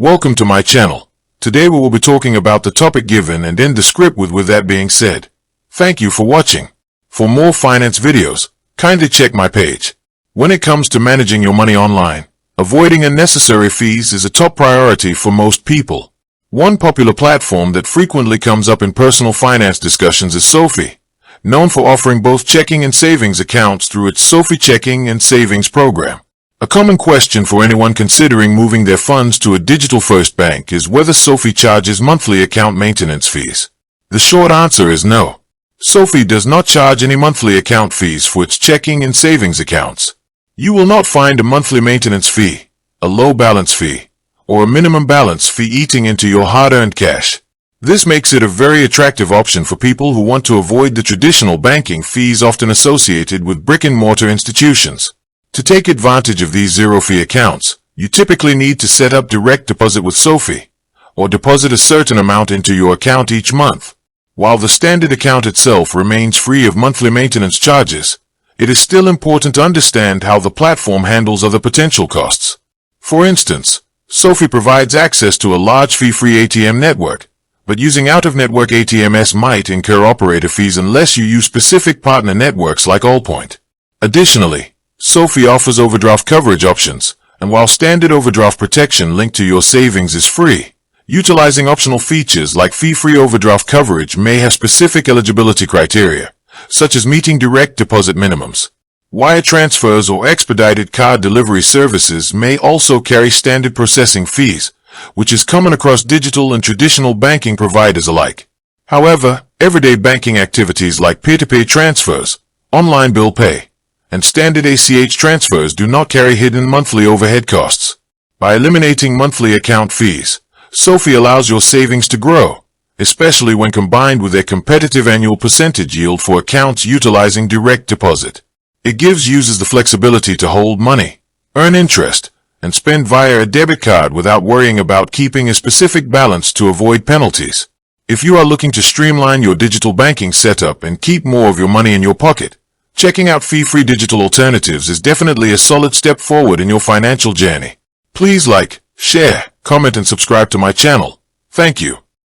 Welcome to my channel. Today we will be talking about the topic given and end the script with that being said. Thank you for watching. For more finance videos, kindly check my page. When it comes to managing your money online, avoiding unnecessary fees is a top priority for most people. One popular platform that frequently comes up in personal finance discussions is SoFi, known for offering both checking and savings accounts through its SoFi checking and savings program. A common question for anyone considering moving their funds to a digital-first bank is whether SoFi charges monthly account maintenance fees. The short answer is no. SoFi does not charge any monthly account fees for its checking and savings accounts. You will not find a monthly maintenance fee, a low balance fee, or a minimum balance fee eating into your hard-earned cash. This makes it a very attractive option for people who want to avoid the traditional banking fees often associated with brick-and-mortar institutions. To take advantage of these zero-fee accounts, you typically need to set up direct deposit with SoFi, or deposit a certain amount into your account each month. While the standard account itself remains free of monthly maintenance charges, it is still important to understand how the platform handles other potential costs. For instance, SoFi provides access to a large fee-free ATM network, but using out-of-network ATMs might incur operator fees unless you use specific partner networks like Allpoint. Additionally, SoFi offers overdraft coverage options, and while standard overdraft protection linked to your savings is free, utilizing optional features like fee-free overdraft coverage may have specific eligibility criteria, such as meeting direct deposit minimums. Wire transfers or expedited card delivery services may also carry standard processing fees, which is common across digital and traditional banking providers alike. However, everyday banking activities like peer-to-peer transfers, online bill pay, and standard ACH transfers do not carry hidden monthly overhead costs. By eliminating monthly account fees, SoFi allows your savings to grow, especially when combined with their competitive annual percentage yield for accounts utilizing direct deposit. It gives users the flexibility to hold money, earn interest, and spend via a debit card without worrying about keeping a specific balance to avoid penalties. If you are looking to streamline your digital banking setup and keep more of your money in your pocket, checking out fee-free digital alternatives is definitely a solid step forward in your financial journey. Please like, share, comment and subscribe to my channel. Thank you.